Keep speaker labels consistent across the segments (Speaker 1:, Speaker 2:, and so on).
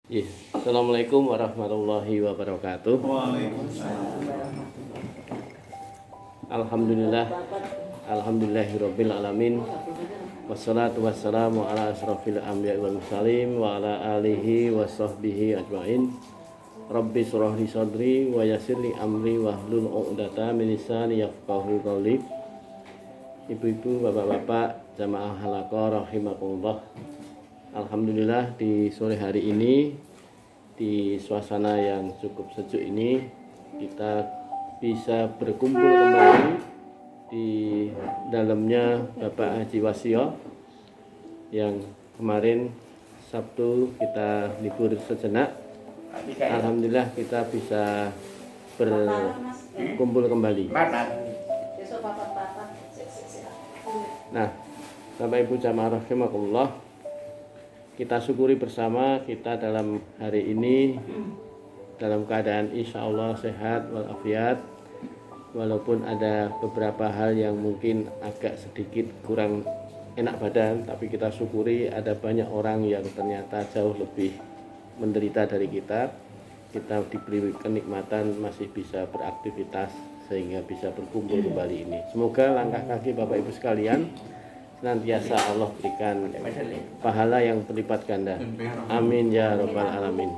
Speaker 1: Iya. Assalamualaikum warahmatullahi wabarakatuh. Alhamdulillah, alhamdulillahirabbil alamin. Wassalatu wassalamu ala asrofil anbiya'i wal mursalin wa ala alihi wa sahbihi ajmain. Rabbi shrah li sadri wa yassir li amri wahlul 'uqdatam min lisani yafqahu qawli. Ibu-ibu, bapak-bapak, jamaah halaqah rahimakumullah. Alhamdulillah di sore hari ini, di suasana yang cukup sejuk ini, kita bisa berkumpul kembali di dalamnya Bapak Haji Wasio yang kemarin Sabtu kita libur sejenak. Alhamdulillah kita bisa berkumpul kembali. Nah, Bapak Ibu jamaah rahimakumullah, kita syukuri bersama kita dalam hari ini dalam keadaan insya Allah sehat walafiat, walaupun ada beberapa hal yang mungkin agak sedikit kurang enak badan, tapi kita syukuri ada banyak orang yang ternyata jauh lebih menderita dari kita. Kita diberi kenikmatan masih bisa beraktivitas sehingga bisa berkumpul kembali ini. Semoga langkah kaki Bapak Ibu sekalian senantiasa Allah berikan pahala yang berlipat ganda. Amin ya rabbal alamin.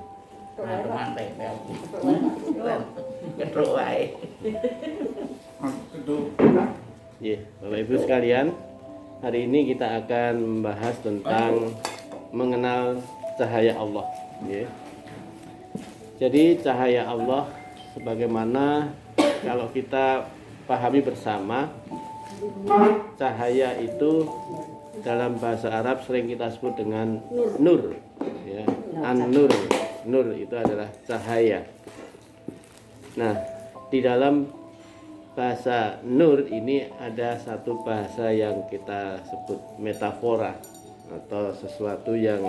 Speaker 1: Ya, Bapak Ibu sekalian, hari ini kita akan membahas tentang mengenal cahaya Allah. Ya. Jadi cahaya Allah sebagaimana kalau kita pahami bersama, cahaya itu dalam bahasa Arab sering kita sebut dengan nur, ya. An-nur, nur itu adalah cahaya. Nah, di dalam bahasa nur ini ada satu bahasa yang kita sebut metafora, atau sesuatu yang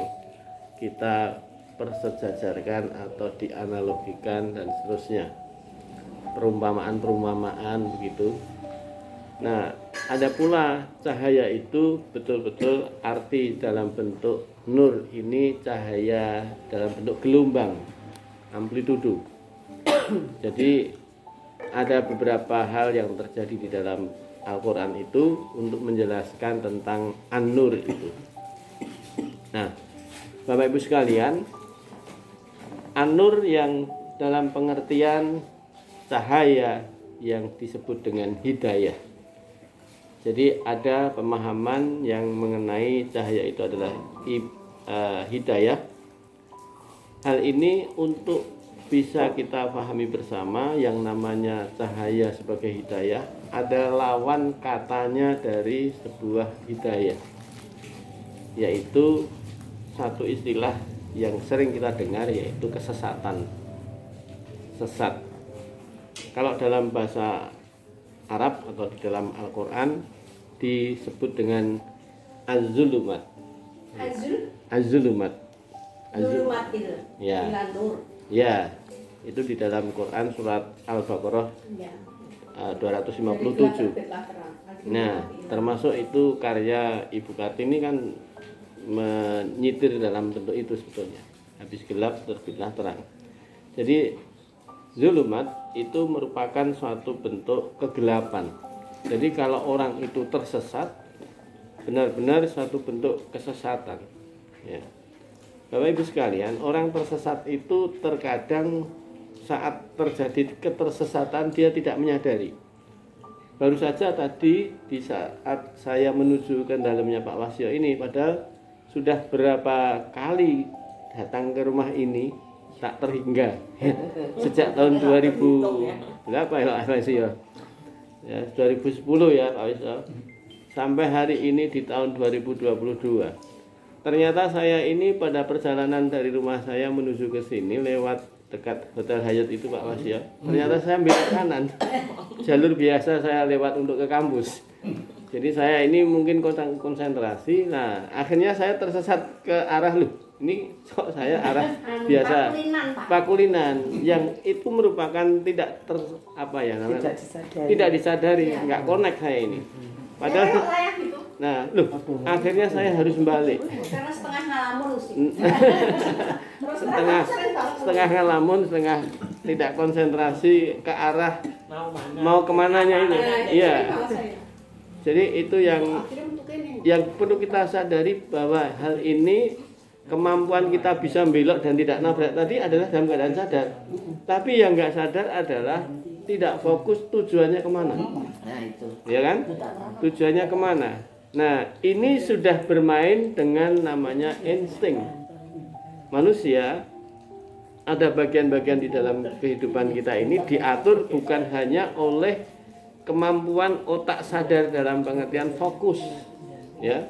Speaker 1: kita persejajarkan atau dianalogikan dan seterusnya, perumpamaan begitu. Nah, ada pula cahaya itu betul-betul arti dalam bentuk nur ini cahaya dalam bentuk gelombang, amplitudo. Jadi ada beberapa hal yang terjadi di dalam Al-Quran itu untuk menjelaskan tentang an-nur itu. Nah, Bapak Ibu sekalian, an-nur yang dalam pengertian cahaya yang disebut dengan hidayah. Jadi ada pemahaman yang mengenai cahaya itu adalah hidayah. Hal ini untuk bisa kita pahami bersama, yang namanya cahaya sebagai hidayah ada lawan katanya dari sebuah hidayah, yaitu satu istilah yang sering kita dengar, yaitu kesesatan, sesat. Kalau dalam bahasa Arab atau di dalam Al-Quran disebut dengan az-zulumat. Az-zulumat.
Speaker 2: Zulumat itu.
Speaker 1: Ya. Ya, itu di dalam Quran surat Al-Baqarah 257. Nah, termasuk itu karya Ibu Kartini kan menyitir dalam bentuk itu sebetulnya. Habis gelap terbitlah terang. Jadi zulumat itu merupakan suatu bentuk kegelapan. Jadi kalau orang itu tersesat, benar-benar suatu bentuk kesesatan. Ya. Bapak Ibu sekalian, orang tersesat itu terkadang saat terjadi ketersesatan dia tidak menyadari. Baru saja tadi di saat saya menuju ke dalamnya Pak Wasyo ini, padahal sudah berapa kali datang ke rumah ini tak terhingga sejak tahun 2000 berapa ya Pak Wasyo? Ya, 2010 ya Pak Wasyo. Sampai hari ini di tahun 2022. Ternyata saya ini pada perjalanan dari rumah saya menuju ke sini lewat dekat Hotel Hyatt itu Pak Wasyo. Ternyata saya belok kanan. Jalur biasa saya lewat untuk ke kampus. Jadi saya ini mungkin konsentrasi. Nah, akhirnya saya tersesat ke arah ini kok saya arah biasa Pakulinan, yang itu merupakan tidak tidak disadari, nggak connect saya ini. Padahal Nah, loh, akhirnya saya harus balik.
Speaker 2: Karena setengah ngalamun sih. Terus
Speaker 1: Setengah ngelamun, setengah tidak konsentrasi ke arah mau kemananya itu. Iya. Jadi itu yang perlu kita sadari, bahwa hal ini, kemampuan kita bisa belok dan tidak nabrak tadi adalah dalam keadaan sadar. Tapi yang nggak sadar adalah tidak fokus tujuannya kemana.
Speaker 3: Nah itu.
Speaker 1: Ya kan? Tujuannya kemana? Nah, ini sudah bermain dengan namanya insting. Manusia ada bagian-bagian di dalam kehidupan kita ini diatur bukan hanya oleh kemampuan otak sadar dalam pengertian fokus, ya,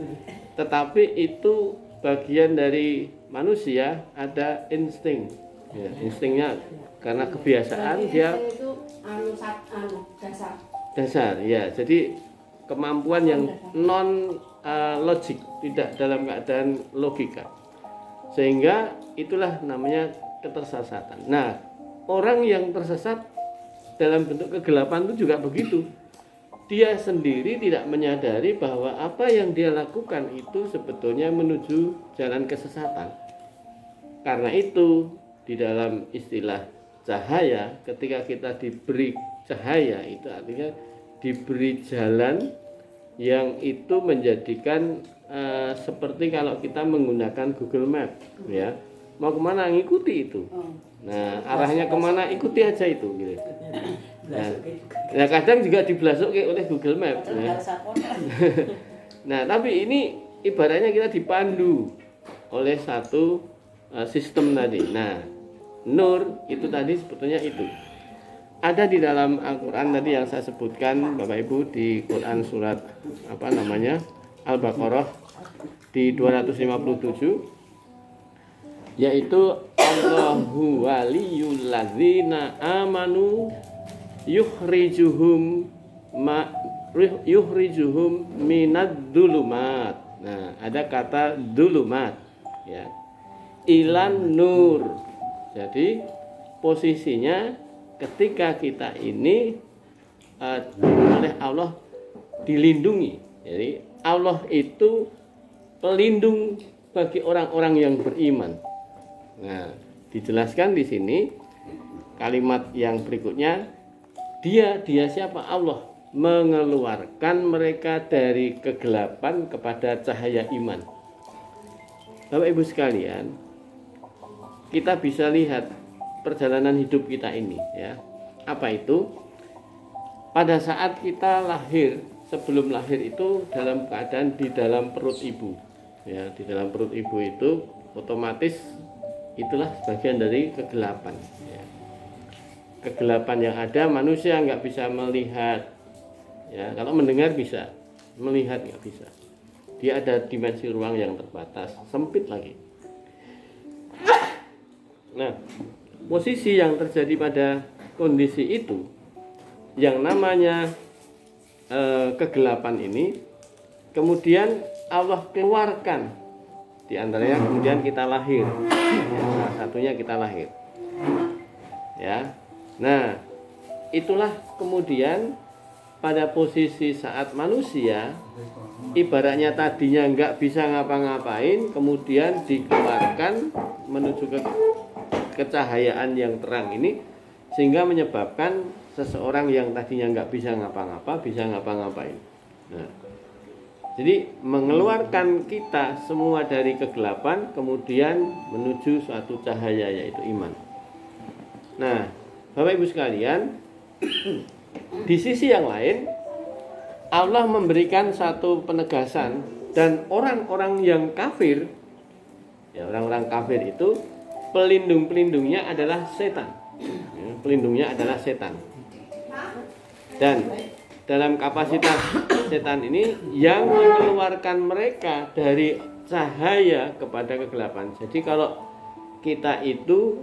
Speaker 1: tetapi itu bagian dari manusia, ada insting, ya, instingnya karena kebiasaan dia
Speaker 2: itu
Speaker 1: dasar, ya, jadi kemampuan yang non logik, tidak dalam keadaan logika, sehingga itulah namanya ketersesatan. Nah, orang yang tersesat dalam bentuk kegelapan itu juga begitu. Dia sendiri tidak menyadari bahwa apa yang dia lakukan itu sebetulnya menuju jalan kesesatan. Karena itu, di dalam istilah cahaya, ketika kita diberi cahaya, itu artinya diberi jalan yang itu menjadikan seperti kalau kita menggunakan Google Map, ya. Mau kemana, ngikuti itu. Nah, arahnya kemana, ikuti aja itu, gitu. Nah, kadang juga diblasuk oleh Google Map. Nah, tapi ini ibaratnya kita dipandu oleh satu sistem tadi. Nah, nur itu tadi sebetulnya itu ada di dalam Al-Quran tadi yang saya sebutkan, Bapak Ibu, di Quran surat apa namanya Al-Baqarah di 257. Yaitu Allahu waliyul ladzina amanu yukhrijuhum minad dulumat. Nah, ada kata dulumat, ya, ilan nur. Jadi posisinya ketika kita ini oleh Allah dilindungi. Jadi Allah itu pelindung bagi orang-orang yang beriman. Nah, dijelaskan di sini kalimat yang berikutnya, dia siapa? Allah mengeluarkan mereka dari kegelapan kepada cahaya iman. Bapak Ibu sekalian, kita bisa lihat perjalanan hidup kita ini, ya. Apa itu? Pada saat kita lahir, sebelum lahir itu dalam keadaan di dalam perut ibu, ya, di dalam perut ibu itu otomatis itulah bagian dari kegelapan, ya. Kegelapan yang ada, manusia nggak bisa melihat, ya. Kalau mendengar bisa, melihat nggak bisa. Dia ada dimensi ruang yang terbatas, sempit lagi. Nah, posisi yang terjadi pada kondisi itu, yang namanya kegelapan ini, kemudian Allah keluarkan. Di antaranya kemudian kita lahir, ya, salah satunya kita lahir, ya. Nah, itulah kemudian pada posisi saat manusia ibaratnya tadinya nggak bisa ngapa-ngapain, kemudian dikeluarkan menuju ke kecahayaan yang terang ini, sehingga menyebabkan seseorang yang tadinya nggak bisa ngapa-ngapa bisa ngapa-ngapain. Nah, jadi mengeluarkan kita semua dari kegelapan kemudian menuju suatu cahaya, yaitu iman. Nah, Bapak Ibu sekalian, di sisi yang lain Allah memberikan satu penegasan, dan orang-orang yang kafir, ya, orang-orang kafir itu pelindungnya adalah setan. Ya, pelindungnya adalah setan. Dan dalam kapasitas setan ini yang mengeluarkan mereka dari cahaya kepada kegelapan. Jadi kalau kita itu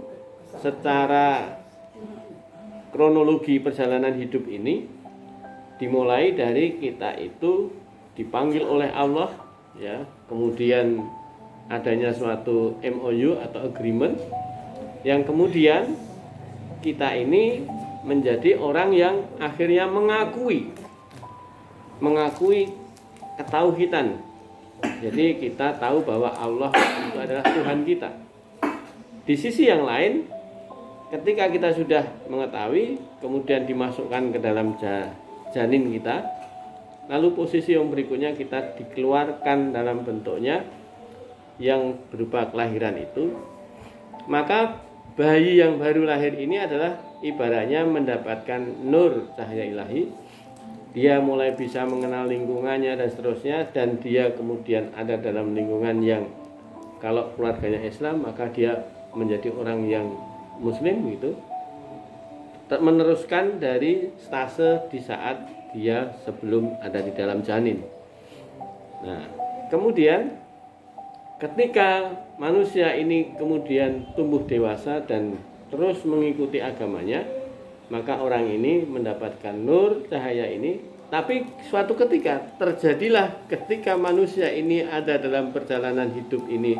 Speaker 1: secara kronologi perjalanan hidup ini dimulai dari kita itu dipanggil oleh Allah, ya, kemudian adanya suatu MOU atau agreement yang kemudian kita ini menjadi orang yang akhirnya mengakui ketauhidan. Jadi kita tahu bahwa Allah itu adalah Tuhan kita. Di sisi yang lain, ketika kita sudah mengetahui, kemudian dimasukkan ke dalam janin kita, lalu posisi yang berikutnya kita dikeluarkan dalam bentuknya yang berupa kelahiran itu, maka bayi yang baru lahir ini adalah ibaratnya mendapatkan nur cahaya ilahi. Dia mulai bisa mengenal lingkungannya dan seterusnya, dan dia kemudian ada dalam lingkungan yang kalau keluarganya Islam maka dia menjadi orang yang Muslim gitu, meneruskan dari stase di saat dia sebelum ada di dalam janin. Nah, kemudian ketika manusia ini kemudian tumbuh dewasa dan terus mengikuti agamanya, maka orang ini mendapatkan nur cahaya ini. Tapi suatu ketika terjadilah ketika manusia ini ada dalam perjalanan hidup ini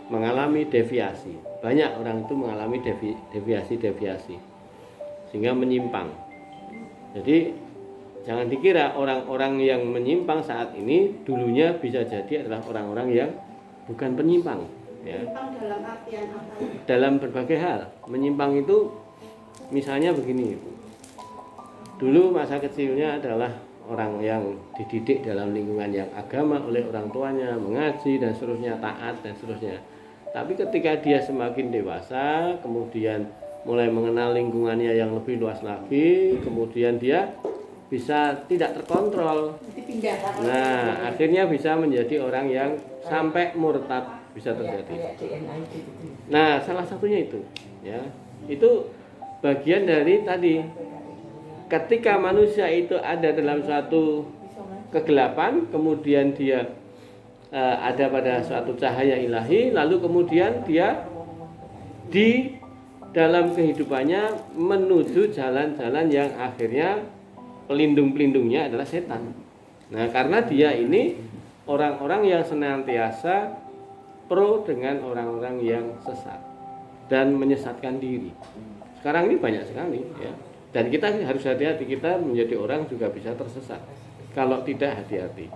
Speaker 1: mengalami deviasi. Banyak orang itu mengalami deviasi sehingga menyimpang. Jadi jangan dikira orang-orang yang menyimpang saat ini dulunya bisa jadi adalah orang-orang yang bukan penyimpang, ya.
Speaker 2: Menyimpang dalam artian apa?
Speaker 1: Dalam berbagai hal. Menyimpang itu misalnya begini, dulu masa kecilnya adalah orang yang dididik dalam lingkungan yang agama oleh orang tuanya, mengaji dan seterusnya, taat dan seterusnya. Tapi ketika dia semakin dewasa, kemudian mulai mengenal lingkungannya yang lebih luas lagi, kemudian dia bisa tidak terkontrol. Nah, akhirnya bisa menjadi orang yang sampai murtad, bisa terjadi. Nah, salah satunya itu, ya, itu bagian dari tadi, ketika manusia itu ada dalam suatu kegelapan, kemudian dia ada pada suatu cahaya ilahi, lalu kemudian dia di dalam kehidupannya menuju jalan-jalan yang akhirnya pelindung-pelindungnya adalah setan. Nah, karena dia ini orang-orang yang senantiasa pro dengan orang-orang yang sesat dan menyesatkan diri. Sekarang ini banyak sekali, ya. Dan kita harus hati-hati, kita menjadi orang juga bisa tersesat kalau tidak hati-hati.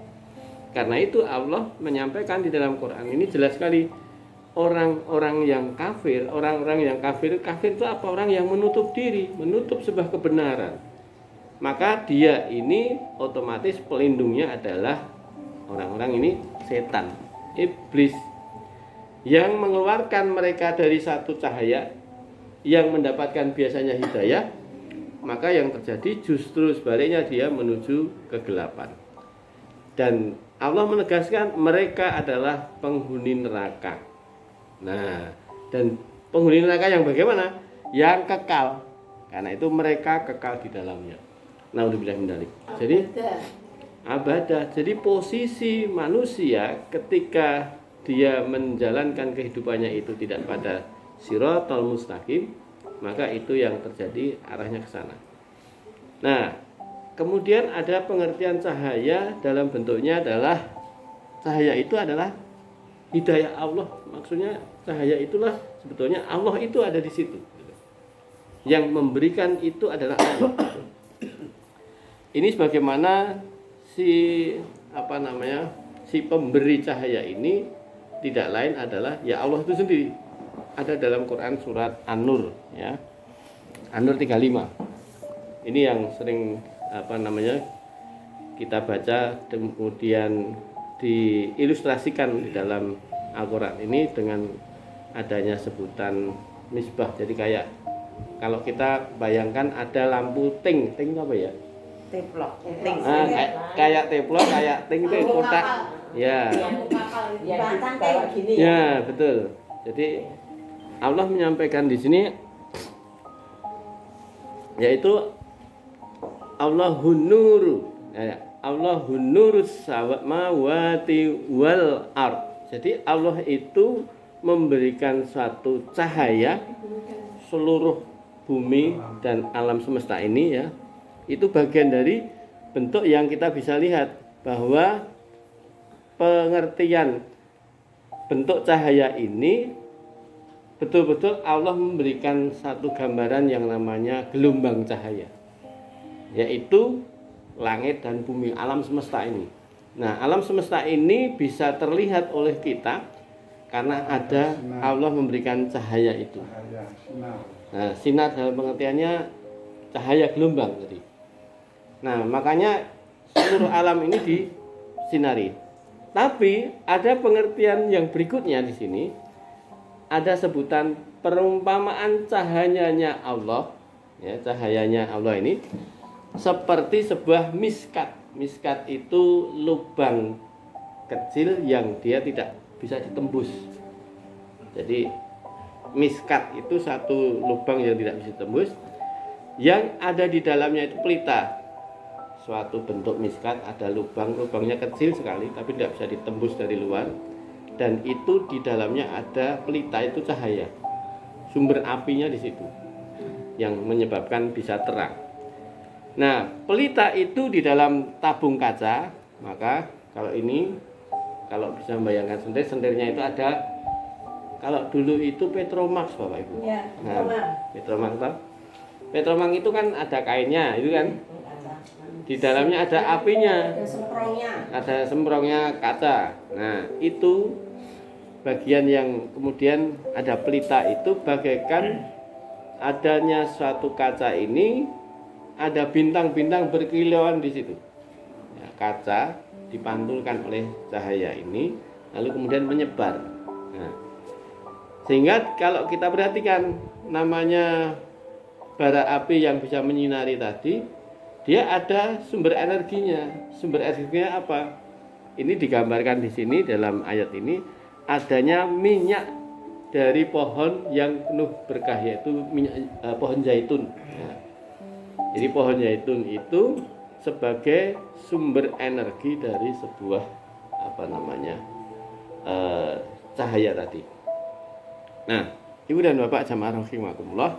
Speaker 1: Karena itu Allah menyampaikan di dalam Quran ini jelas sekali, orang-orang yang kafir, kafir itu apa? Orang yang menutup diri, menutup sebuah kebenaran. Maka dia ini otomatis pelindungnya adalah orang-orang ini setan, iblis, yang mengeluarkan mereka dari satu cahaya yang mendapatkan biasanya hidayah. Maka yang terjadi justru sebaliknya, dia menuju kegelapan. Dan Allah menegaskan mereka adalah penghuni neraka. Nah, dan penghuni neraka yang bagaimana? Yang kekal. Karena itu mereka kekal di dalamnya. Naudzubillah min dzalik. Jadi abadah. Jadi posisi manusia ketika dia menjalankan kehidupannya itu tidak pada siratal mustaqim, maka itu yang terjadi arahnya ke sana. Nah, kemudian ada pengertian cahaya dalam bentuknya adalah cahaya itu adalah hidayah Allah. Maksudnya cahaya itulah sebetulnya Allah itu ada di situ. Yang memberikan itu adalah Allah. Ini sebagaimana si pemberi cahaya ini tidak lain adalah ya Allah itu sendiri. Ada dalam Quran surat An-Nur, ya. An-Nur 35. Ini yang sering kita baca, kemudian diilustrasikan di dalam Al-Quran ini dengan adanya sebutan misbah. Jadi kayak kalau kita bayangkan ada lampu ting apa ya?
Speaker 2: Teplok.
Speaker 1: Kayak teplok, kayak ting itu kotak. Ya. Ya, betul. Jadi Allah menyampaikan di sini yaitu Allahun nuru, ya, Allahun nurus samawati wal ard. Jadi Allah itu memberikan suatu cahaya seluruh bumi dan alam semesta ini, ya. Itu bagian dari bentuk yang kita bisa lihat bahwa pengertian bentuk cahaya ini betul-betul Allah memberikan satu gambaran yang namanya gelombang cahaya, yaitu langit dan bumi, alam semesta ini. Nah, alam semesta ini bisa terlihat oleh kita karena ada Allah memberikan cahaya itu. Nah, sinar dalam pengertiannya cahaya gelombang tadi. Nah, makanya seluruh alam ini disinari. Tapi ada pengertian yang berikutnya di sini. Ada sebutan perumpamaan cahayanya Allah, ya, cahayanya Allah ini seperti sebuah miskat. Miskat itu lubang kecil yang dia tidak bisa ditembus. Jadi miskat itu satu lubang yang tidak bisa ditembus, yang ada di dalamnya itu pelita. Suatu bentuk miskat ada lubangnya kecil sekali tapi tidak bisa ditembus dari luar, dan itu di dalamnya ada pelita, itu cahaya. Sumber apinya di situ yang menyebabkan bisa terang. Nah, pelita itu di dalam tabung kaca, maka kalau bisa membayangkan sendirnya itu ada, kalau dulu itu Petromax Bapak Ibu.
Speaker 2: Ya,
Speaker 1: Petromax. Petromax itu kan ada kainnya, itu kan. Di dalamnya ada apinya. Ada semprongnya kaca. Nah, itu bagian yang kemudian ada pelita itu bagaikan adanya suatu kaca ini ada bintang-bintang berkilauan di situ. Ya, kaca dipantulkan oleh cahaya ini lalu kemudian menyebar. Nah, sehingga kalau kita perhatikan namanya bara api yang bisa menyinari tadi, dia ada sumber energinya. Sumber energinya apa? Ini digambarkan di sini dalam ayat ini, adanya minyak dari pohon yang penuh berkah, yaitu minyak, pohon zaitun. Ya. Jadi pohon zaitun itu sebagai sumber energi dari sebuah cahaya tadi. Nah, Ibu dan Bapak jamaah rahimakumullah,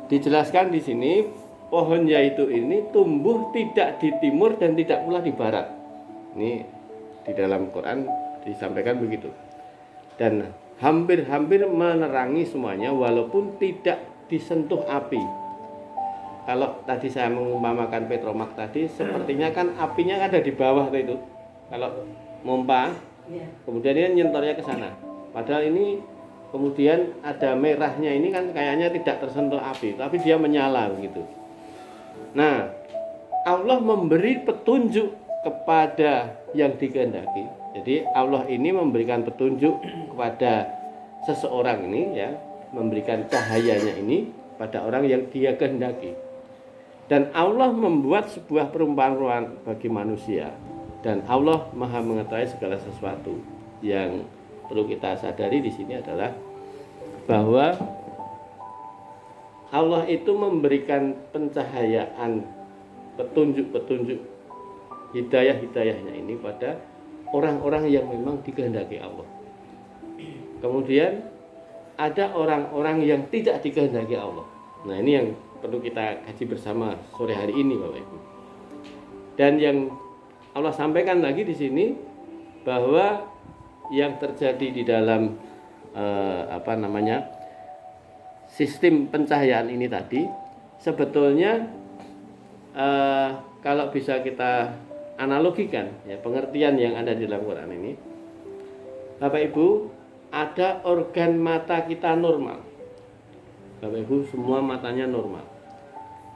Speaker 1: dijelaskan di sini pohon zaitun ini tumbuh tidak di timur dan tidak pula di barat. Ini di dalam Quran disampaikan begitu. Dan hampir-hampir menerangi semuanya walaupun tidak disentuh api. Kalau tadi saya mengumpamakan Petromax tadi, sepertinya kan apinya ada di bawah itu. Kalau mompa, kemudian dia nyentornya ke sana. Padahal ini kemudian ada merahnya, ini kan kayaknya tidak tersentuh api, tapi dia menyala begitu. Nah, Allah memberi petunjuk kepada yang dikehendaki. Jadi Allah ini memberikan petunjuk kepada seseorang ini, ya, memberikan cahayanya ini pada orang yang dia kehendaki. Dan Allah membuat sebuah perumpamaan bagi manusia. Dan Allah Maha mengetahui segala sesuatu. Yang perlu kita sadari di sini adalah bahwa Allah itu memberikan pencahayaan, petunjuk-petunjuk, hidayah-hidayahnya ini pada orang-orang yang memang dikehendaki Allah. Kemudian ada orang-orang yang tidak dikehendaki Allah. Nah, ini yang perlu kita kaji bersama sore hari ini, Bapak Ibu. Dan yang Allah sampaikan lagi di sini bahwa yang terjadi di dalam sistem pencahayaan ini tadi sebetulnya kalau bisa kita analogikan, ya, pengertian yang ada di dalam Quran ini, Bapak Ibu, ada organ mata kita normal. Bapak Ibu, semua matanya normal.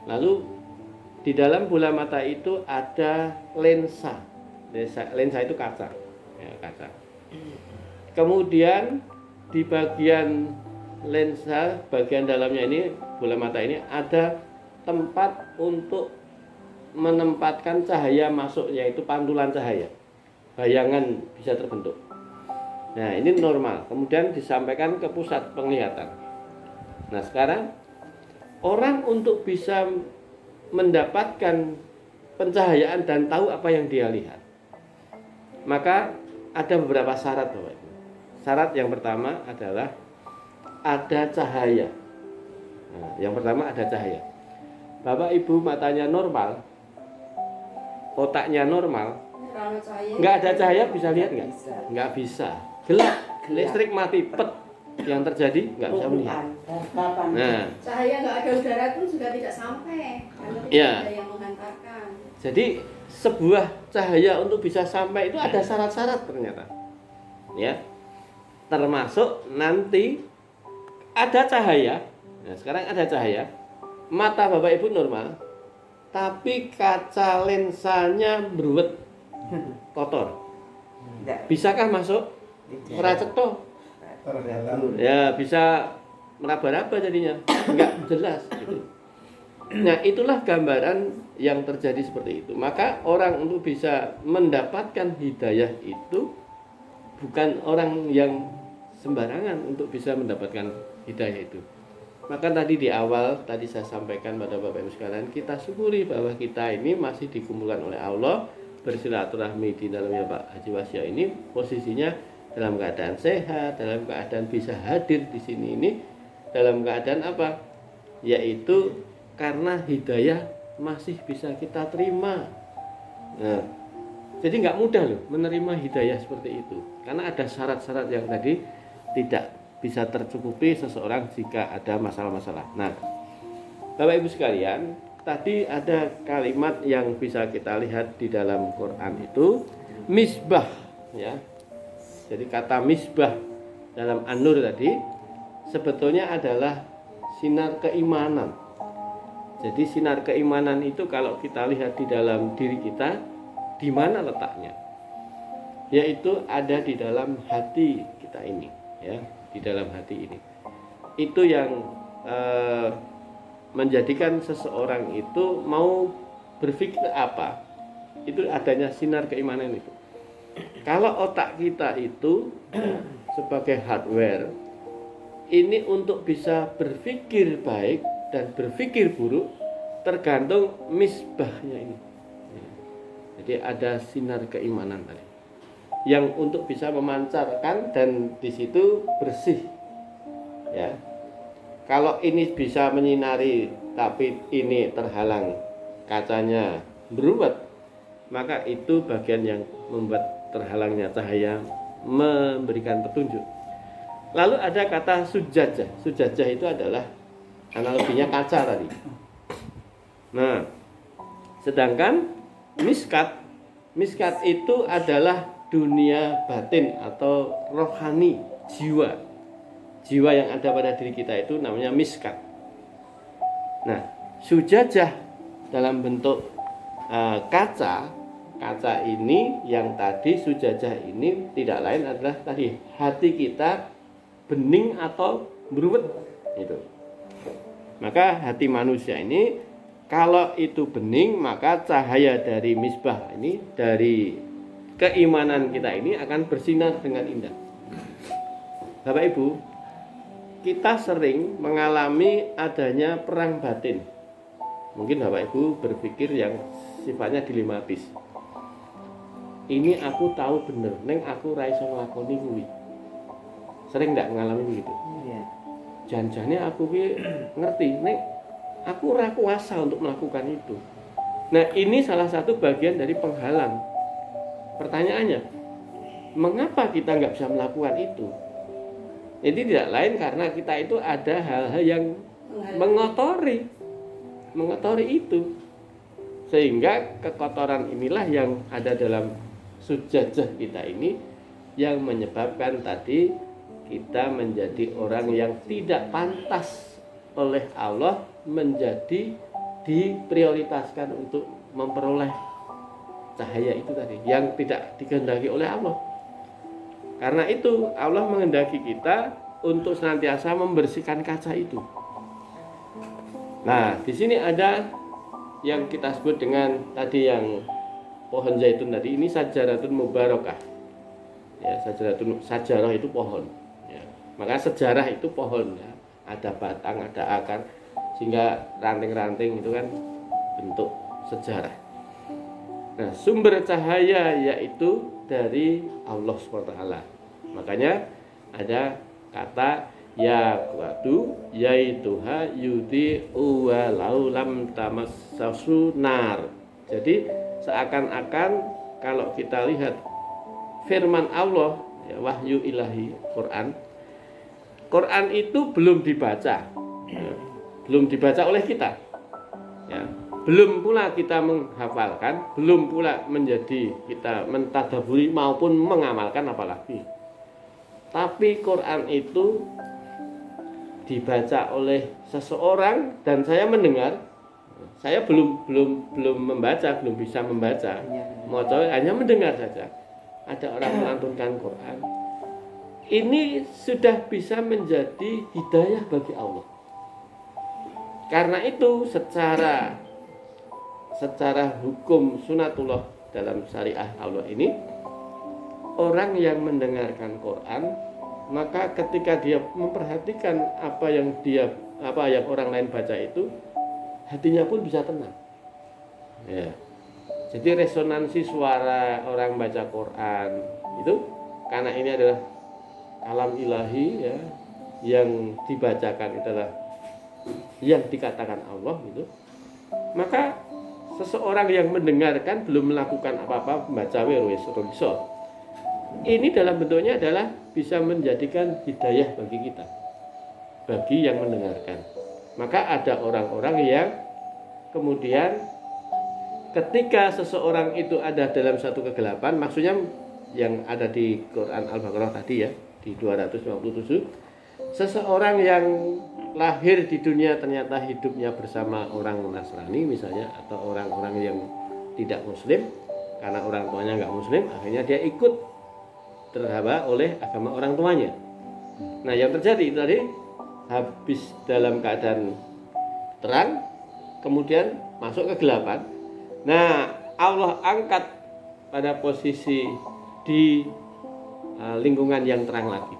Speaker 1: Lalu di dalam bola mata itu ada lensa. Lensa itu kaca, ya, kaca. Kemudian di bagian lensa, bagian dalamnya ini, bola mata ini ada tempat untuk menempatkan cahaya masuk, yaitu pantulan cahaya. Bayangan bisa terbentuk. Nah, ini normal. Kemudian disampaikan ke pusat penglihatan. Nah, sekarang orang untuk bisa mendapatkan pencahayaan dan tahu apa yang dia lihat, maka ada beberapa syarat, Bapak Ibu. Syarat yang pertama adalah ada cahaya. Nah, yang pertama ada cahaya. Bapak Ibu matanya normal, otaknya normal, nggak ada cahaya bisa lihat nggak? Nggak bisa. Gelap, listrik mati, pet. Yang terjadi nggak bisa melihat. Nah,
Speaker 2: cahaya nggak ada udara pun juga tidak sampai karena tidak ada yang menghantarkan.
Speaker 1: Jadi sebuah cahaya untuk bisa sampai itu ada syarat-syarat ternyata. Ya. Termasuk nanti ada cahaya. Nah, sekarang ada cahaya. Mata Bapak Ibu normal, tapi kaca lensanya beruwet, kotor. Bisakah masuk? Meracetto. Ya, bisa meraba-raba jadinya. Enggak jelas gitu. Nah, itulah gambaran yang terjadi seperti itu. Maka orang untuk bisa mendapatkan hidayah itu bukan orang yang sembarangan untuk bisa mendapatkan hidayah itu. Maka tadi di awal tadi saya sampaikan pada Bapak Ibu sekalian, kita syukuri bahwa kita ini masih dikumpulkan oleh Allah, bersilaturahmi di dalamnya Pak Haji Wasya ini posisinya dalam keadaan sehat, dalam keadaan bisa hadir di sini ini dalam keadaan apa? Yaitu karena hidayah masih bisa kita terima. Nah, jadi nggak mudah loh menerima hidayah seperti itu, karena ada syarat-syarat yang tadi tidak bisa tercukupi seseorang jika ada masalah-masalah. Nah, Bapak Ibu sekalian, tadi ada kalimat yang bisa kita lihat di dalam Quran itu misbah, ya. Jadi kata misbah dalam An-Nur tadi sebetulnya adalah sinar keimanan. Jadi sinar keimanan itu kalau kita lihat di dalam diri kita, di mana letaknya? Yaitu ada di dalam hati kita ini, ya. Di dalam hati ini itu yang menjadikan seseorang itu mau berpikir apa, itu adanya sinar keimanan itu. Kalau otak kita itu sebagai hardware ini untuk bisa berpikir baik dan berpikir buruk tergantung misbahnya ini. Jadi ada sinar keimanan tadi yang untuk bisa memancarkan dan di situ bersih, ya. Kalau ini bisa menyinari tapi ini terhalang kacanya beruwet, maka itu bagian yang membuat terhalangnya cahaya memberikan petunjuk. Lalu ada kata sujajah. Sujajah itu adalah analoginya kaca tadi. Nah, sedangkan miskat itu adalah dunia batin atau rohani, jiwa yang ada pada diri kita itu namanya miskat. Nah, sujajah dalam bentuk kaca ini yang tadi sujajah ini tidak lain adalah tadi hati kita bening atau beruwet itu. Maka hati manusia ini kalau itu bening, maka cahaya dari misbah ini, dari keimanan kita ini akan bersinar dengan indah. Bapak Ibu, kita sering mengalami adanya perang batin. Mungkin Bapak Ibu berpikir yang sifatnya dilematis. Ini aku tahu bener, neng aku ra iso nglakoni kuwi. Sering ndak ngalami begitu? Iya. Janjane aku ki ngerti, neng aku ora kuasa untuk melakukan itu. Nah, ini salah satu bagian dari penghalang. Pertanyaannya, mengapa kita nggak bisa melakukan itu? Jadi tidak lain karena kita itu ada hal-hal yang mengotori itu, sehingga kekotoran inilah yang ada dalam sujajah kita ini yang menyebabkan tadi kita menjadi orang yang tidak pantas oleh Allah menjadi diprioritaskan untuk memperoleh cahaya itu tadi yang tidak dikehendaki oleh Allah. Karena itu Allah menghendaki kita untuk senantiasa membersihkan kaca itu. Nah, di sini ada yang kita sebut dengan tadi yang pohon zaitun tadi, ini sajaratun mubarakah. Ya, sajarah itu pohon. Ya. Maka sejarah itu pohon, ya. Ada batang, ada akar, sehingga ranting-ranting itu kan bentuk sejarah. Nah, sumber cahaya yaitu dari Allah SWT. Makanya ada kata ya kuatu yaituha yudi walau lam tamassasu nar. Jadi seakan-akan kalau kita lihat firman Allah, ya, wahyu ilahi Quran itu belum dibaca, ya, belum dibaca oleh kita, ya. belum pula kita menghafalkan, belum pula menjadi kita mentadaburi maupun mengamalkan apalagi. Tapi Quran itu dibaca oleh seseorang dan saya mendengar, saya belum membaca, belum bisa membaca, hanya mendengar saja. Ada orang melantunkan Quran. Ini sudah bisa menjadi hidayah bagi Allah. Karena itu secara hukum sunatullah dalam syariah Allah ini, orang yang mendengarkan Quran, maka ketika dia memperhatikan apa yang orang lain baca itu, hatinya pun bisa tenang. Ya. Jadi resonansi suara orang baca Quran itu, karena ini adalah kalam ilahi ya, yang dibacakan adalah yang dikatakan Allah gitu, maka seseorang yang mendengarkan belum melakukan apa-apa, membaca wis iso. Ini dalam bentuknya adalah bisa menjadikan hidayah bagi kita, bagi yang mendengarkan. Maka ada orang-orang yang kemudian ketika seseorang itu ada dalam satu kegelapan, maksudnya yang ada di Quran Al-Baqarah tadi ya, di 257, seseorang yang lahir di dunia ternyata hidupnya bersama orang Nasrani misalnya, atau orang-orang yang tidak muslim, karena orang tuanya nggak muslim, akhirnya dia ikut terhawa oleh agama orang tuanya. Nah yang terjadi itu tadi, habis dalam keadaan terang, kemudian masuk kegelapan. Nah Allah angkat pada posisi di lingkungan yang terang lagi.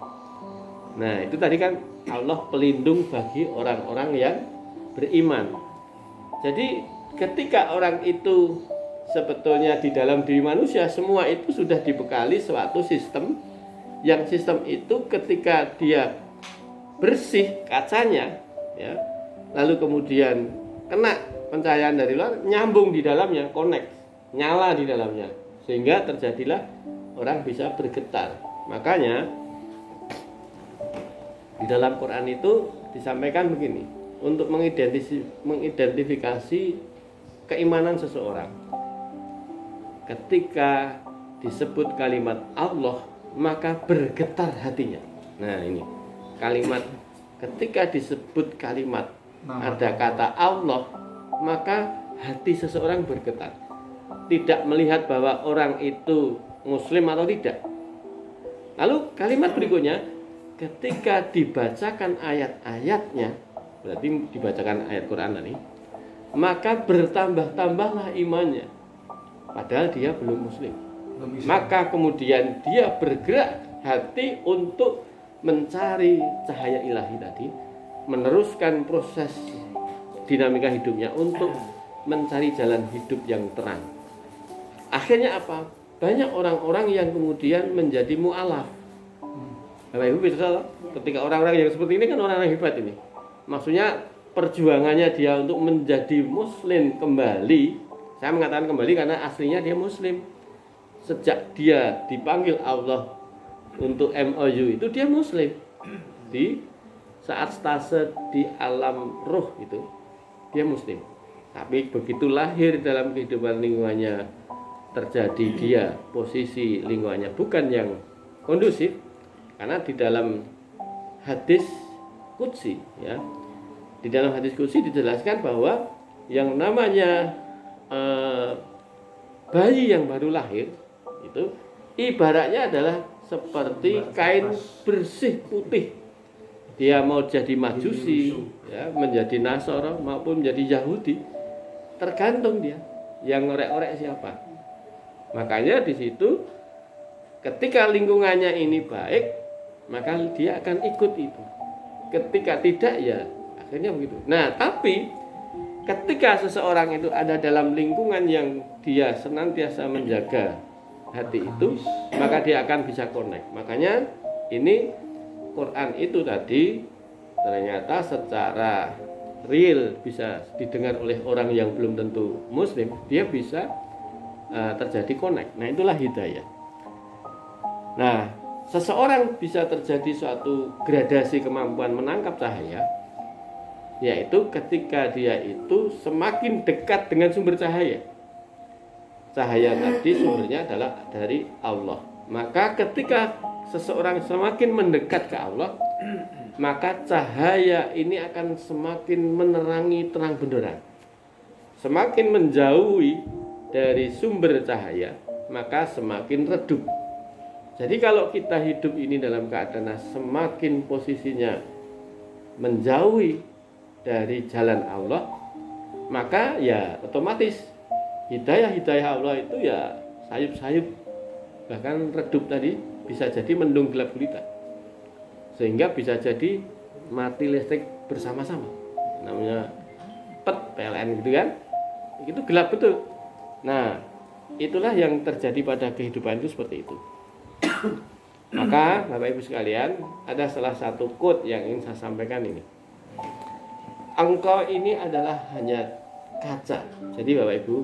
Speaker 1: Nah itu tadi kan Allah pelindung bagi orang-orang yang beriman. Jadi ketika orang itu sebetulnya di dalam diri manusia semua itu sudah dibekali suatu sistem, yang sistem itu ketika dia bersih kacanya ya, lalu kemudian kena pencahayaan dari luar, nyambung di dalamnya, connect, nyala di dalamnya, sehingga terjadilah orang bisa bergetar. Makanya di dalam Quran itu disampaikan begini, untuk mengidentifikasi keimanan seseorang. Ketika disebut kalimat Allah, maka bergetar hatinya. Nah ini kalimat, ketika disebut kalimat ada kata Allah, maka hati seseorang bergetar. Tidak melihat bahwa orang itu muslim atau tidak. Lalu kalimat berikutnya, ketika dibacakan ayat-ayatnya, berarti dibacakan ayat Quran tadi, maka bertambah-tambahlah imannya, padahal dia belum muslim. Maka kemudian dia bergerak hati untuk mencari cahaya ilahi tadi, meneruskan proses dinamika hidupnya untuk mencari jalan hidup yang terang. Akhirnya apa? Banyak orang-orang yang kemudian menjadi mu'alaf. Bapak Ibu bisa, ketika orang-orang yang seperti ini kan orang-orang hebat ini. Maksudnya perjuangannya dia untuk menjadi muslim kembali. Saya mengatakan kembali karena aslinya dia muslim. Sejak dia dipanggil Allah untuk MOU itu dia muslim. Di saat stase di alam roh itu dia muslim. Tapi begitu lahir dalam kehidupan lingkungannya, terjadi dia posisi lingkungannya bukan yang kondusif. Karena di dalam hadis qudsi ya, di dalam hadis qudsi dijelaskan bahwa yang namanya bayi yang baru lahir itu ibaratnya adalah seperti kain bersih putih. Dia mau jadi Majusi ya, menjadi Nasara maupun menjadi Yahudi, tergantung dia yang ngorek-ngorek siapa. Makanya di situ ketika lingkungannya ini baik, maka dia akan ikut itu. Ketika tidak ya akhirnya begitu. Nah tapi ketika seseorang itu ada dalam lingkungan yang dia senantiasa menjaga hati itu, maka dia akan bisa connect. Makanya ini Quran itu tadi ternyata secara real bisa didengar oleh orang yang belum tentu muslim, dia bisa terjadi connect. Nah itulah hidayah. Nah seseorang bisa terjadi suatu gradasi kemampuan menangkap cahaya yaitu ketika dia itu semakin dekat dengan sumber cahaya. Cahaya tadi sumbernya adalah dari Allah. Maka ketika seseorang semakin mendekat ke Allah, maka cahaya ini akan semakin menerangi terang benderang. Semakin menjauhi dari sumber cahaya, maka semakin redup. Jadi kalau kita hidup ini dalam keadaan semakin posisinya menjauhi dari jalan Allah, maka ya otomatis hidayah Allah itu ya sayup-sayup, bahkan redup tadi, bisa jadi mendung gelap gulita, sehingga bisa jadi mati listrik bersama-sama, namanya PLN gitu kan, itu gelap betul. Nah, itulah yang terjadi pada kehidupan itu seperti itu. Maka Bapak Ibu sekalian, ada salah satu quote yang ingin saya sampaikan ini. Engkau ini adalah hanya kaca. Jadi Bapak Ibu,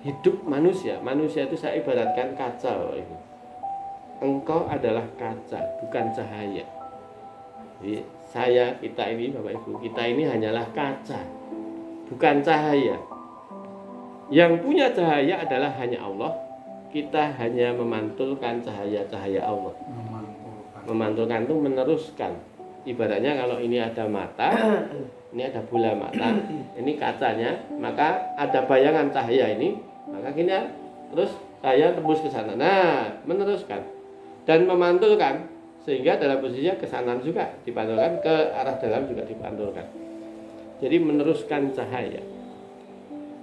Speaker 1: hidup manusia itu saya ibaratkan kaca Bapak Ibu. Engkau adalah kaca, bukan cahaya. Jadi kita ini Bapak Ibu, kita ini hanyalah kaca, bukan cahaya. Yang punya cahaya adalah hanya Allah. Kita hanya memantulkan cahaya-cahaya Allah. Memantulkan itu meneruskan. Ibaratnya kalau ini ada mata, ini ada bola mata, ini kacanya, maka ada bayangan cahaya ini, maka kini terus cahaya tembus ke sana. Nah, meneruskan dan memantulkan, sehingga dalam posisinya ke sana juga dipantulkan, ke arah dalam juga dipantulkan. Jadi meneruskan cahaya.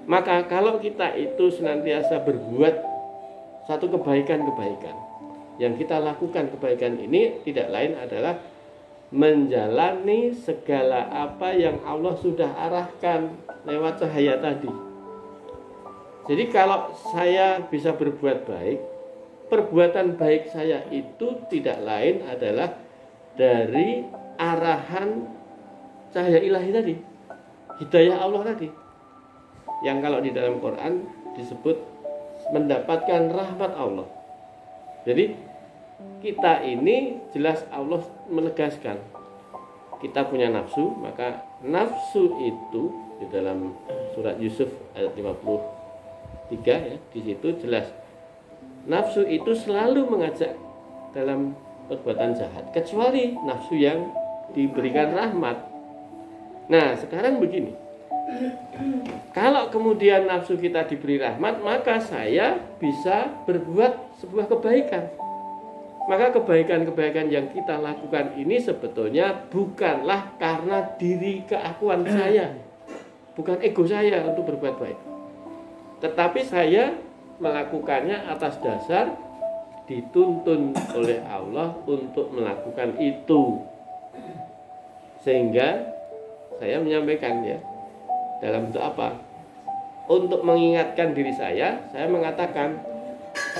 Speaker 1: Maka kalau kita itu senantiasa berbuat satu kebaikan-kebaikan, yang kita lakukan kebaikan ini tidak lain adalah menjalani segala apa yang Allah sudah arahkan lewat cahaya tadi. Jadi kalau saya bisa berbuat baik, perbuatan baik saya itu tidak lain adalah dari arahan cahaya ilahi tadi, hidayah Allah tadi, yang kalau di dalam Quran disebut mendapatkan rahmat Allah. Jadi kita ini jelas Allah menegaskan, kita punya nafsu, maka nafsu itu di dalam surat Yusuf ayat 53 ya, di situ jelas nafsu itu selalu mengajak dalam perbuatan jahat, kecuali nafsu yang diberikan rahmat. Nah, sekarang begini, kalau kemudian nafsu kita diberi rahmat, maka saya bisa berbuat sebuah kebaikan. Maka kebaikan-kebaikan yang kita lakukan ini sebetulnya bukanlah karena diri keakuan saya, bukan ego saya untuk berbuat baik, tetapi saya melakukannya atas dasar dituntun oleh Allah untuk melakukan itu. Sehingga saya menyampaikan ya, dalam bentuk apa? Untuk mengingatkan diri saya mengatakan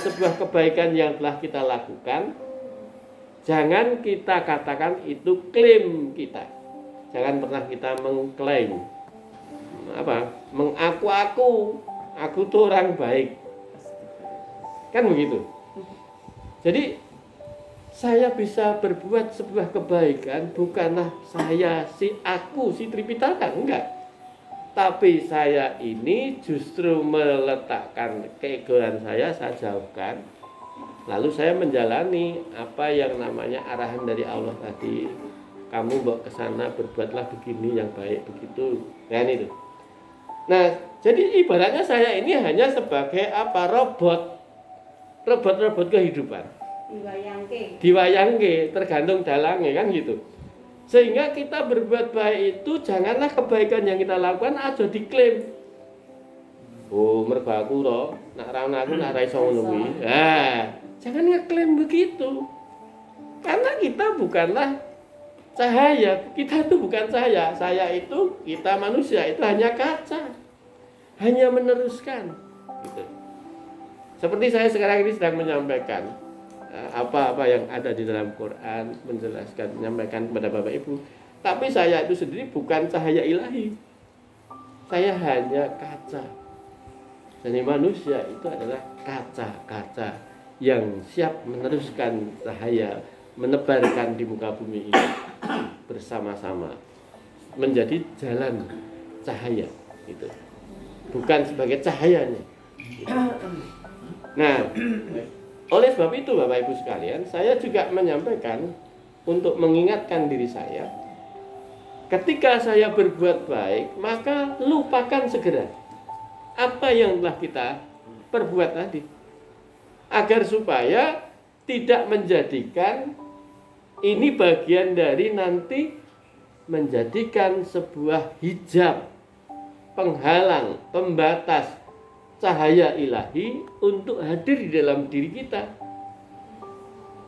Speaker 1: sebuah kebaikan yang telah kita lakukan, jangan kita katakan itu klaim kita. Jangan pernah kita mengklaim mengaku aku tuh orang baik. Kan begitu. Jadi saya bisa berbuat sebuah kebaikan bukanlah saya si Tripitaka, enggak. Tapi saya ini justru meletakkan keegoan saya jauhkan. Lalu saya menjalani apa yang namanya arahan dari Allah tadi. Kamu bawa ke sana, berbuatlah begini yang baik, begitu. Kan itu. Nah, jadi ibaratnya saya ini hanya sebagai robot kehidupan. Diwayangke, tergantung dalangnya kan gitu. Sehingga kita berbuat baik itu janganlah kebaikan yang kita lakukan aja diklaim. Oh, mergo aku ro, nak ra aku nak ra iso ngono kuwi. Jangan ngeklaim begitu. Karena kita bukanlah cahaya, kita itu bukan cahaya. Saya itu, kita manusia itu hanya kaca. Hanya meneruskan gitu. Seperti saya sekarang ini sedang menyampaikan apa-apa yang ada di dalam Quran, menjelaskan, menyampaikan kepada Bapak Ibu. Tapi saya itu sendiri bukan cahaya ilahi. Saya hanya kaca. Jadi manusia itu adalah kaca-kaca yang siap meneruskan cahaya, menebarkan di muka bumi ini bersama-sama. menjadi jalan cahaya itu, bukan sebagai cahayanya. Nah, oleh sebab itu Bapak Ibu sekalian, saya juga menyampaikan untuk mengingatkan diri saya, ketika saya berbuat baik, maka lupakan segera apa yang telah kita perbuat tadi, agar supaya tidak menjadikan ini bagian dari nanti menjadikan sebuah hijab, penghalang, pembatas cahaya ilahi untuk hadir di dalam diri kita.